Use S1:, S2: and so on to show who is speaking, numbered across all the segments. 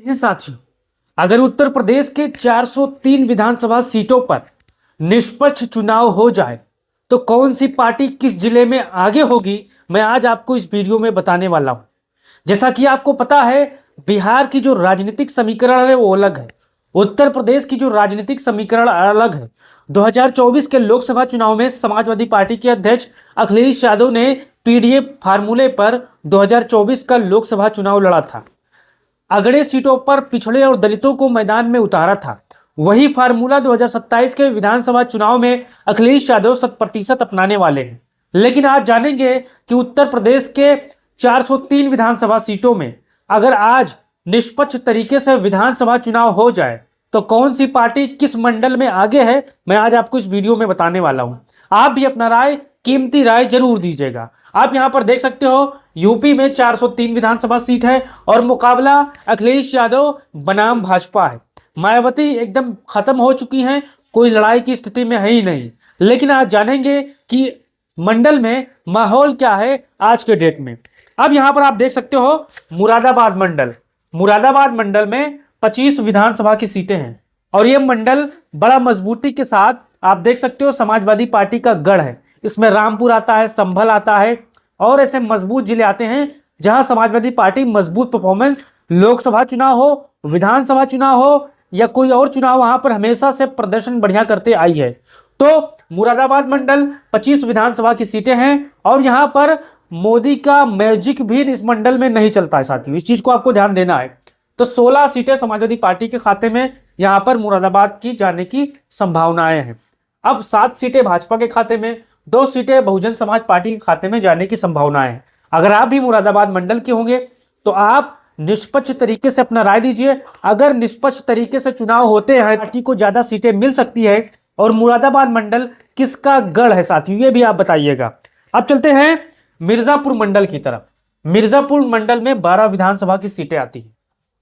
S1: ये साथियों, अगर उत्तर प्रदेश के 403 विधानसभा सीटों पर निष्पक्ष चुनाव हो जाए तो कौन सी पार्टी किस जिले में आगे होगी, मैं आज आपको इस वीडियो में बताने वाला हूं। जैसा कि आपको पता है, बिहार की जो राजनीतिक समीकरण है वो अलग है, उत्तर प्रदेश की जो राजनीतिक समीकरण अलग है। 2024 के लोकसभा चुनाव में समाजवादी पार्टी के अध्यक्ष अखिलेश यादव ने पीडीएफ फार्मूले पर 2024 का लोकसभा चुनाव लड़ा था। अगड़े सीटों पर पिछड़े और दलितों को मैदान में उतारा था। वही फार्मूला 2027 के विधानसभा चुनाव में अखिलेश यादव 100% अपनाने वाले हैं। लेकिन आज जानेंगे कि उत्तर प्रदेश के 403 विधानसभा सीटों में अगर आज निष्पक्ष तरीके से विधानसभा चुनाव हो जाए तो कौन सी पार्टी किस मंडल में आगे है, मैं आज आपको इस वीडियो में बताने वाला हूं। आप भी अपना राय, कीमती राय जरूर दीजिएगा। आप यहां पर देख सकते हो, यूपी में 403 विधानसभा सीट है और मुकाबला अखिलेश यादव बनाम भाजपा है। मायावती एकदम खत्म हो चुकी हैं, कोई लड़ाई की स्थिति में है ही नहीं। लेकिन आज जानेंगे कि मंडल में माहौल क्या है आज के डेट में। अब यहां पर आप देख सकते हो, मुरादाबाद मंडल में 25 विधानसभा की सीटें हैं और यह मंडल बड़ा मजबूती के साथ आप देख सकते हो समाजवादी पार्टी का गढ़ है। इसमें रामपुर आता है, संभल आता है और ऐसे मजबूत जिले आते हैं जहां समाजवादी पार्टी मजबूत परफॉर्मेंस, लोकसभा चुनाव हो, विधानसभा चुनाव हो या कोई और चुनाव, वहां पर हमेशा से प्रदर्शन बढ़िया करते आई है। तो मुरादाबाद मंडल 25 विधानसभा की सीटें हैं और यहां पर मोदी का मैजिक भी इस मंडल में नहीं चलता है साथियों, इस चीज को आपको ध्यान देना है। तो 16 सीटें समाजवादी पार्टी के खाते में यहां पर मुरादाबाद की जाने की संभावनाएं हैं। अब 7 सीटें भाजपा के खाते में, 2 सीटें बहुजन समाज पार्टी के खाते में जाने की संभावनाएं हैं। अगर आप भी मुरादाबाद मंडल के होंगे तो आप निष्पक्ष तरीके से अपना राय दीजिए। अगर निष्पक्ष तरीके से चुनाव होते हैं, पार्टी को ज्यादा सीटें मिल सकती है और मुरादाबाद मंडल किसका गढ़ है साथियों, ये भी आप बताइएगा। अब चलते हैं मिर्जापुर मंडल की तरफ। मिर्जापुर मंडल में 12 विधानसभा की सीटें आती हैं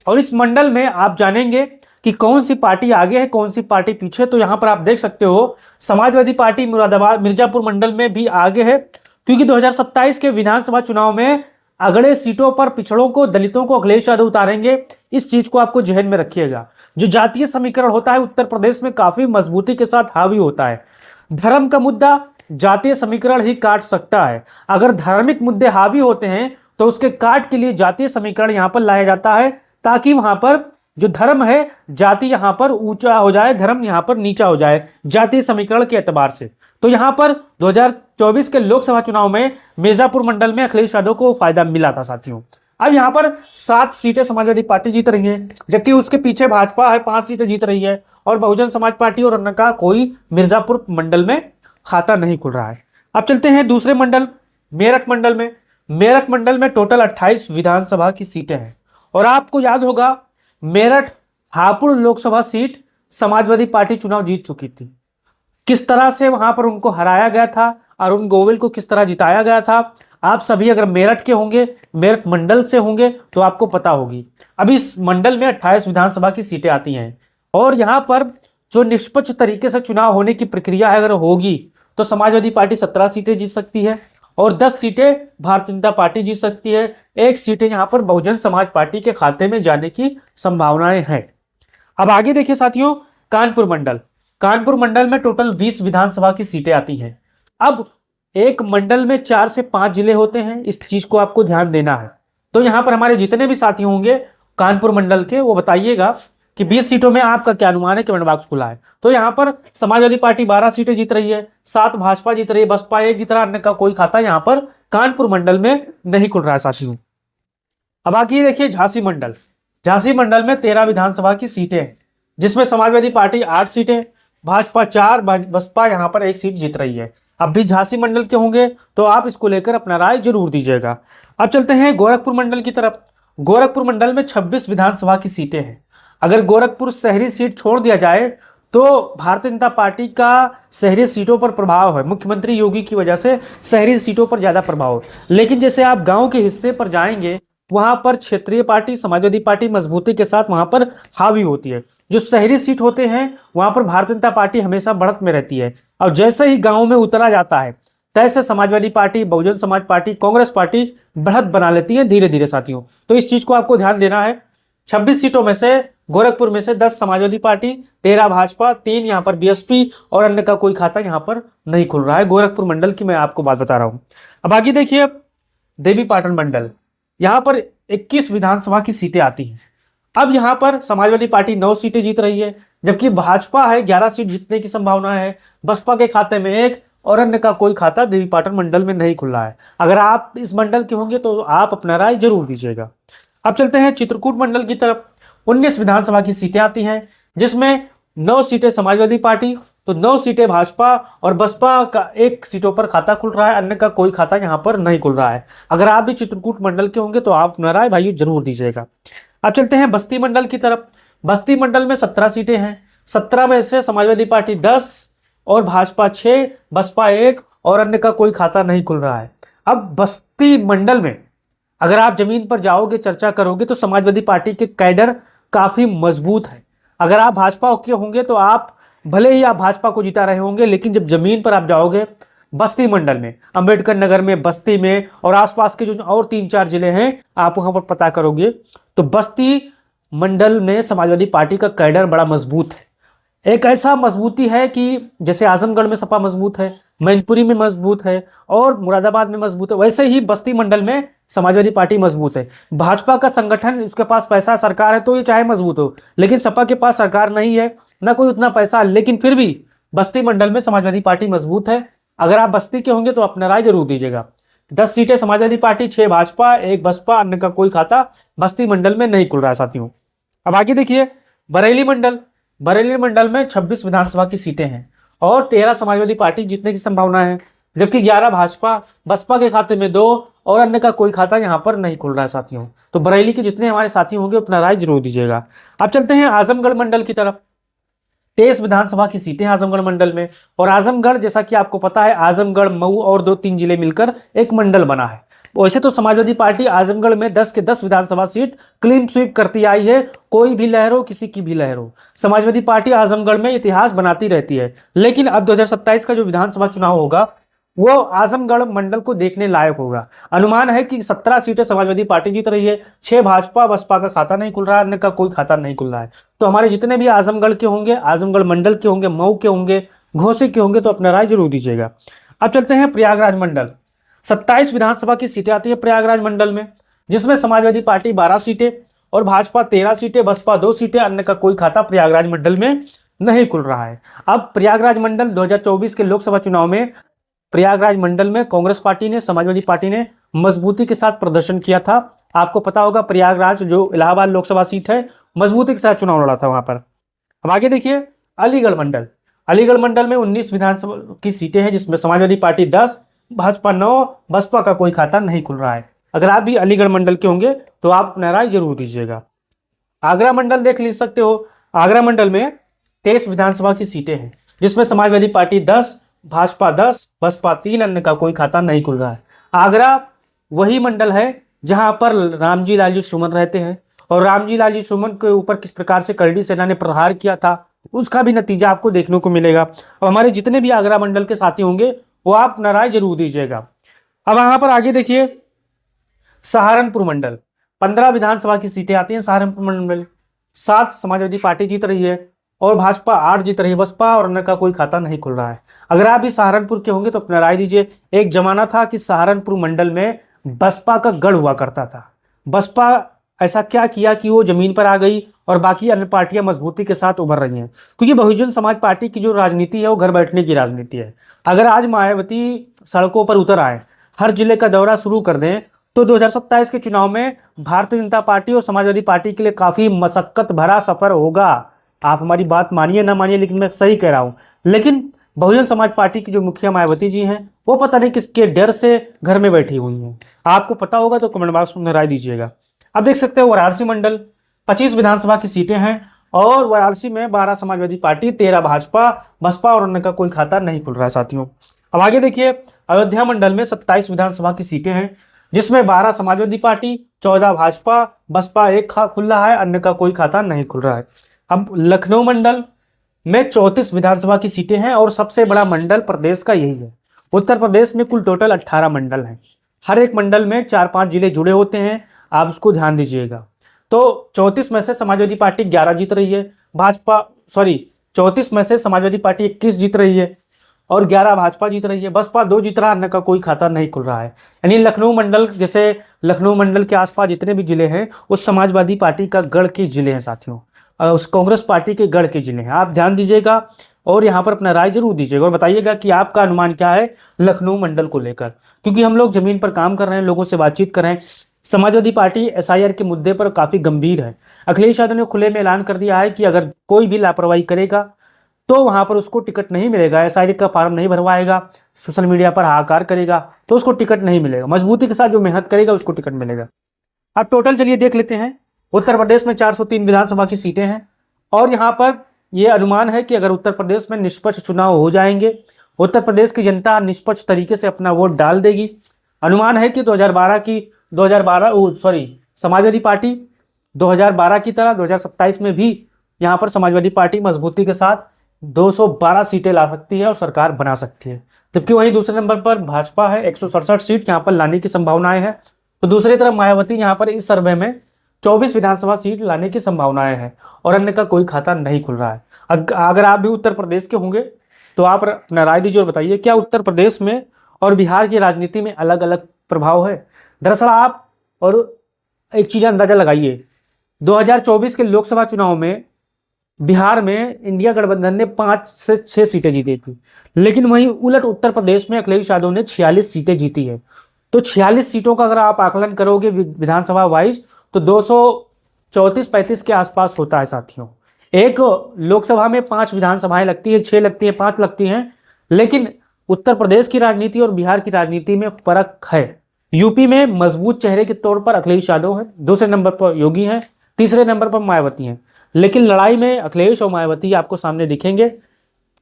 S1: और इस मंडल में आप जानेंगे कि कौन सी पार्टी आगे है, कौन सी पार्टी पीछे। तो यहां पर आप देख सकते हो, समाजवादी पार्टी मिर्जापुर मंडल में भी आगे है, क्योंकि 2027 के विधानसभा चुनाव में अगड़े सीटों पर पिछड़ों को, दलितों को अखिलेश यादव उतारेंगे। इस चीज को आपको जहन में रखिएगा। जो जातीय समीकरण होता है उत्तर प्रदेश में काफी मजबूती के साथ हावी होता है। धर्म का मुद्दा जातीय समीकरण ही काट सकता है। अगर धार्मिक मुद्दे हावी होते हैं तो उसके काट के लिए जातीय समीकरण यहां पर लाया जाता है, ताकि वहां पर जो धर्म है, जाति यहां पर ऊंचा हो जाए, धर्म यहां पर नीचा हो जाए जातीय समीकरण के एतबार से। तो यहां पर 2024 के लोकसभा चुनाव में मिर्जापुर मंडल में अखिलेश यादव को फायदा मिला था साथियों। अब यहां पर 7 सीटें समाजवादी पार्टी जीत रही है, जबकि उसके पीछे भाजपा है 5 सीटें जीत रही है और बहुजन समाज पार्टी और अन्य का कोई मिर्जापुर मंडल में खाता नहीं खुल रहा है। अब चलते हैं दूसरे मंडल, मेरठ मंडल में। मेरठ मंडल में टोटल 28 विधानसभा की सीटें हैं और आपको याद होगा, मेरठ हापुड़ लोकसभा सीट समाजवादी पार्टी चुनाव जीत चुकी थी। किस तरह से वहां पर उनको हराया गया था, अरुण गोविल को किस तरह जिताया गया था, आप सभी अगर मेरठ के होंगे, मेरठ मंडल से होंगे तो आपको पता होगी। अब इस मंडल में 28 विधानसभा की सीटें आती हैं और यहां पर जो निष्पक्ष तरीके से चुनाव होने की प्रक्रिया है अगर होगी तो समाजवादी पार्टी 17 सीटें जीत सकती है और 10 सीटें भारतीय जनता पार्टी जीत सकती है। 1 सीटें यहां पर बहुजन समाज पार्टी के खाते में जाने की संभावनाएं हैं। अब आगे देखिए साथियों, कानपुर मंडल। कानपुर मंडल में टोटल 20 विधानसभा की सीटें आती हैं। अब एक मंडल में 4 से 5 जिले होते हैं, इस चीज को आपको ध्यान देना है। तो यहां पर हमारे जितने भी साथी होंगे कानपुर मंडल के, वो बताइएगा कि 20 सीटों में आपका क्या अनुमान है, कमेंट बॉक्स खुला है। तो यहाँ पर समाजवादी पार्टी 12 सीटें जीत रही है, 7 भाजपा जीत रही है, बसपा 1 जीत रहा, अन्य का कोई खाता यहाँ पर कानपुर मंडल में नहीं खुल रहा है साथियों। अब आगे देखिए झांसी मंडल। झांसी मंडल में 13 विधानसभा की सीटें हैं, जिसमें समाजवादी पार्टी 8 सीटें, भाजपा 4, बसपा यहाँ पर 1 सीट जीत रही है। अब भी झांसी मंडल के होंगे तो आप इसको लेकर अपना राय जरूर दीजिएगा। अब चलते हैं गोरखपुर मंडल की तरफ। गोरखपुर मंडल में 26 विधानसभा की सीटें हैं। अगर गोरखपुर शहरी सीट छोड़ दिया जाए तो भारतीय जनता पार्टी का शहरी सीटों पर प्रभाव है, मुख्यमंत्री योगी की वजह से शहरी सीटों पर ज्यादा प्रभाव है। लेकिन जैसे आप गांव के हिस्से पर जाएंगे, वहां पर क्षेत्रीय पार्टी समाजवादी पार्टी मजबूती के साथ वहां पर हावी होती है। जो शहरी सीट होते हैं वहां पर भारतीय जनता पार्टी हमेशा बढ़त में रहती है और जैसे ही गाँव में उतरा जाता है तैसे Samajwadi party, Bahujan Samaj party, Congress party बढ़त बना लेती है धीरे धीरे साथियों। तो इस चीज को आपको ध्यान देना है। 26 सीटों में से गोरखपुर में से 10 समाजवादी पार्टी, 13 भाजपा, 3 यहाँ पर बीएसपी और अन्य का कोई खाता यहाँ पर नहीं खुल रहा है। गोरखपुर मंडल की मैं आपको बात बता रहा हूँ। अब आगे देखिए देवी पाटन मंडल, यहाँ पर 21 विधानसभा की सीटें आती हैं। अब यहाँ पर समाजवादी पार्टी 9 सीटें जीत रही है, जबकि भाजपा है 11 सीट जीतने की संभावना है, बसपा के खाते में 1 और अन्य का कोई खाता देवी पाटन मंडल में नहीं खुल रहा है। अगर आप इस मंडल के होंगे तो आप अपना राय जरूर दीजिएगा। अब चलते हैं चित्रकूट मंडल की तरफ। 19 विधानसभा की सीटें आती हैं, जिसमें 9 सीटें समाजवादी पार्टी, तो 9 सीटें भाजपा और बसपा का 1 सीटों पर खाता खुल रहा है, अन्य का कोई खाता यहाँ पर नहीं खुल रहा है। अगर आप भी चित्रकूट मंडल के होंगे तो आप अपना राय भाई जरूर दीजिएगा। अब चलते हैं बस्ती मंडल की तरफ। बस्ती मंडल में 17 सीटें हैं, 17 में से समाजवादी पार्टी 10 और भाजपा 6, बसपा 1 और अन्य का कोई खाता नहीं खुल रहा है। अब बस्ती मंडल में अगर आप जमीन पर जाओगे, चर्चा करोगे, तो समाजवादी पार्टी के कैडर काफी मजबूत है। अगर आप भाजपा के होंगे तो आप भले ही आप भाजपा को जिता रहे होंगे, लेकिन जब जमीन पर आप जाओगे बस्ती मंडल में, अंबेडकर नगर में, बस्ती में और आसपास के जो और 3-4 जिले हैं, आप वहां पर पता करोगे तो बस्ती मंडल में समाजवादी पार्टी का कैडर बड़ा मजबूत है। एक ऐसा मजबूती है कि जैसे आजमगढ़ में सपा मजबूत है, मैनपुरी में मजबूत है और मुरादाबाद में मजबूत है, वैसे ही बस्ती मंडल में समाजवादी पार्टी मजबूत है। भाजपा का संगठन, उसके पास पैसा, सरकार है तो ये चाहे मजबूत हो, लेकिन सपा के पास सरकार नहीं है, ना कोई उतना पैसा, लेकिन फिर भी बस्ती मंडल में समाजवादी पार्टी मजबूत है। अगर आप बस्ती के होंगे तो अपना राय जरूर दीजिएगा। 10 सीटें समाजवादी पार्टी, 6 भाजपा, 1 बसपा, अन्य का कोई खाता बस्ती मंडल में नहीं खुल रहा है साथियों। अब आगे देखिए बरेली मंडल। बरेली मंडल में 26 विधानसभा की सीटें हैं और 13 समाजवादी पार्टी जीतने की संभावना है, जबकि 11 भाजपा, बसपा के खाते में 2 और अन्य का कोई खाता यहाँ पर नहीं खुल रहा है साथियों। तो बरेली के जितने हमारे साथी होंगे अपना राय जरूर दीजिएगा। अब चलते हैं आजमगढ़ मंडल की तरफ। 23 विधानसभा की सीटें आजमगढ़ मंडल में, और आजमगढ़ जैसा कि आपको पता है, आजमगढ़, मऊ और 2-3 जिले मिलकर एक मंडल बना है। वैसे तो समाजवादी पार्टी आजमगढ़ में 10 के 10 विधानसभा सीट क्लीन स्वीप करती आई है, कोई भी लहर हो, किसी की भी लहर हो, समाजवादी पार्टी आजमगढ़ में इतिहास बनाती रहती है। लेकिन अब 2027 का जो विधानसभा चुनाव होगा वो आजमगढ़ मंडल को देखने लायक होगा। अनुमान है कि 17 सीटें समाजवादी पार्टी जीत रही है, 6 भाजपा, बसपा का खाता नहीं खुल रहा है, अन्य का कोई खाता नहीं खुल रहा है। तो हमारे जितने भी आजमगढ़ के होंगे, आजमगढ़ मंडल के होंगे, मऊ के होंगे, घोसी के होंगे, तो अपना राय जरूर दीजिएगा। अब चलते हैं प्रयागराज मंडल। 27 विधानसभा की सीटें आती है प्रयागराज मंडल में, जिसमें समाजवादी पार्टी 12 सीटें और भाजपा 13 सीटें, बसपा 2 सीटें, अन्य का कोई खाता प्रयागराज मंडल में नहीं खुल रहा है। अब प्रयागराज मंडल 2024 के लोकसभा चुनाव में प्रयागराज मंडल में कांग्रेस पार्टी ने, समाजवादी पार्टी ने मजबूती के साथ प्रदर्शन किया था। आपको पता होगा प्रयागराज जो इलाहाबाद लोकसभा सीट है, मजबूती के साथ चुनाव लड़ा था वहां पर। अब आगे देखिए अलीगढ़ मंडल। अलीगढ़ मंडल में 19 विधानसभा की सीटें हैं, जिसमें समाजवादी पार्टी 10, भाजपा 9, बसपा का कोई खाता नहीं खुल रहा है। अगर आप भी अलीगढ़ मंडल के होंगे तो आप अपना राय जरूर दीजिएगा। आगरा मंडल देख ली सकते हो। आगरा मंडल में 23 विधानसभा की सीटें हैं, जिसमें समाजवादी पार्टी 10, भाजपा 10, बसपा 3, अन्य का कोई खाता नहीं खुल रहा है। आगरा वही मंडल है जहां पर रामजी लालजी सुमन रहते हैं, और रामजी लालजी सुमन के ऊपर किस प्रकार से करड़ी सेना ने प्रहार किया था उसका भी नतीजा आपको देखने को मिलेगा। और हमारे जितने भी आगरा मंडल के साथी होंगे वो आप अपना राय जरूर दीजिएगा। अब यहाँ पर आगे देखिए सहारनपुर मंडल। 15 विधानसभा की सीटें आती हैं सहारनपुर मंडल में, 7 समाजवादी पार्टी जीत रही है और भाजपा 8 जीत रही है, बसपा और अन्य का कोई खाता नहीं खुल रहा है। अगर आप भी सहारनपुर के होंगे तो अपना राय दीजिए। एक जमाना था कि सहारनपुर मंडल में बसपा का गढ़ हुआ करता था। बसपा ऐसा क्या किया कि वो जमीन पर आ गई और बाकी अन्य पार्टियां मजबूती के साथ उभर रही हैं, क्योंकि बहुजन समाज पार्टी की जो राजनीति है वो घर बैठने की राजनीति है। अगर आज मायावती सड़कों पर उतर आए, हर जिले का दौरा शुरू कर दें, तो 2027 के चुनाव में भारतीय जनता पार्टी और समाजवादी पार्टी के लिए काफी मशक्कत भरा सफर होगा। आप हमारी बात मानिए ना मानिए, लेकिन मैं सही कह रहा हूं। लेकिन बहुजन समाज पार्टी की जो मुखिया मायावती जी हैं वो पता नहीं किसके डर से घर में बैठी हुई हैं। आपको पता होगा तो कमेंट बॉक्स में राय दीजिएगा। अब देख सकते हो वाराणसी मंडल, 25 विधानसभा की सीटें हैं और वाराणसी में 12 समाजवादी पार्टी, 13 भाजपा, बसपा और अन्य का कोई खाता नहीं खुल रहा है साथियों। अब आगे देखिए अयोध्या मंडल में 27 विधानसभा की सीटें हैं, जिसमें 12 समाजवादी पार्टी, 14 भाजपा, बसपा 1 खुल रहा है, अन्य का कोई खाता नहीं खुल रहा है। अब लखनऊ मंडल में 34 विधानसभा की सीटें हैं और सबसे बड़ा मंडल प्रदेश का यही है। उत्तर प्रदेश में कुल टोटल 18 मंडल हैं। हर एक मंडल में 4-5 जिले जुड़े होते हैं, आप उसको ध्यान दीजिएगा। तो 34 में से समाजवादी पार्टी 11 जीत रही है, 34 में से समाजवादी पार्टी 21 जीत रही है और 11 भाजपा जीत रही है। बसपा 2 जीत रहा है, अन्य का कोई खाता नहीं खुल रहा है। यानी लखनऊ मंडल, जैसे लखनऊ मंडल के आसपास जितने भी जिले हैं वो समाजवादी पार्टी का गढ़ के जिले हैं साथियों, उस कांग्रेस पार्टी के गढ़ के जिले हैं। आप ध्यान दीजिएगा और यहाँ पर अपना राय जरूर दीजिएगा और बताइएगा कि आपका अनुमान क्या है लखनऊ मंडल को लेकर, क्योंकि हम लोग जमीन पर काम कर रहे हैं, लोगों से बातचीत कर रहे हैं। समाजवादी पार्टी एसआईआर के मुद्दे पर काफी गंभीर है। अखिलेश यादव ने खुले में ऐलान कर दिया है कि अगर कोई भी लापरवाही करेगा तो वहां पर उसको टिकट नहीं मिलेगा, एसआईआर का फॉर्म नहीं भरवाएगा, सोशल मीडिया पर हाहाकार करेगा तो उसको टिकट नहीं मिलेगा। मजबूती के साथ जो मेहनत करेगा उसको टिकट मिलेगा। अब टोटल चलिए देख लेते हैं। उत्तर प्रदेश में 403 विधानसभा की सीटें हैं और यहाँ पर यह अनुमान है कि अगर उत्तर प्रदेश में निष्पक्ष चुनाव हो जाएंगे, उत्तर प्रदेश की जनता निष्पक्ष तरीके से अपना वोट डाल देगी। अनुमान है कि समाजवादी पार्टी 2012 की तरह 2027 में भी यहाँ पर समाजवादी पार्टी मजबूती के साथ 212 सीटें ला सकती है और सरकार बना सकती है। जबकि वहीं दूसरे नंबर पर भाजपा है, 167 सीट यहाँ पर लाने की संभावनाएं हैं। तो दूसरी तरफ मायावती यहाँ पर इस सर्वे में 24 विधानसभा सीट लाने की संभावनाएं हैं और अन्य का कोई खाता नहीं खुल रहा है। अगर आप भी उत्तर प्रदेश के होंगे तो आप अपना राय दीजिए और बताइए क्या उत्तर प्रदेश में और बिहार की राजनीति में अलग अलग प्रभाव है। दरअसल आप और एक चीज़ अंदाजा लगाइए, 2024 के लोकसभा चुनाव में बिहार में इंडिया गठबंधन ने 5 से 6 सीटें जीती थी, लेकिन वहीं उलट उत्तर प्रदेश में अखिलेश यादव ने 46 सीटें जीती है। तो 46 सीटों का अगर आप आकलन करोगे विधानसभा वाइज तो 234-35 के आसपास होता है साथियों। एक लोकसभा में 5 विधानसभाएं लगती है, 6 लगती हैं, 5 लगती हैं, लेकिन उत्तर प्रदेश की राजनीति और बिहार की राजनीति में फर्क है। यूपी में मजबूत चेहरे के तौर पर अखिलेश यादव है, दूसरे नंबर पर योगी हैं, तीसरे नंबर पर मायावती हैं, लेकिन लड़ाई में अखिलेश और मायावती आपको सामने दिखेंगे,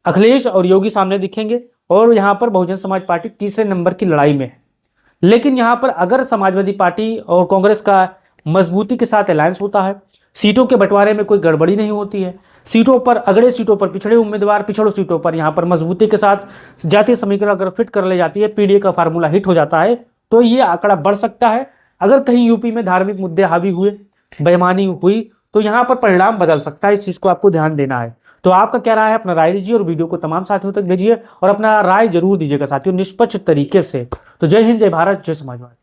S1: अखिलेश और योगी सामने दिखेंगे और यहाँ पर बहुजन समाज पार्टी तीसरे नंबर की लड़ाई में है। लेकिन यहाँ पर अगर समाजवादी पार्टी और कांग्रेस का मजबूती के साथ अलायंस होता है, सीटों के बंटवारे में कोई गड़बड़ी नहीं होती है, सीटों पर अगड़े सीटों पर पिछड़े उम्मीदवार, पिछड़ों सीटों पर यहाँ पर मजबूती के साथ जातीय समीकरण अगर फिट कर ले जाती है, पीडीए का फार्मूला हिट हो जाता है तो ये आंकड़ा बढ़ सकता है। अगर कहीं यूपी में धार्मिक मुद्दे हावी हुए, बेईमानी हुई तो यहाँ पर परिणाम बदल सकता है। इस चीज़ को आपको ध्यान देना है। तो आपका क्या राय है, अपना राय दीजिए और वीडियो को तमाम साथियों तक भेजिए और अपना राय जरूर दीजिएगा साथियों निष्पक्ष तरीके से। तो जय हिंद, जय भारत, जय समाजवाद।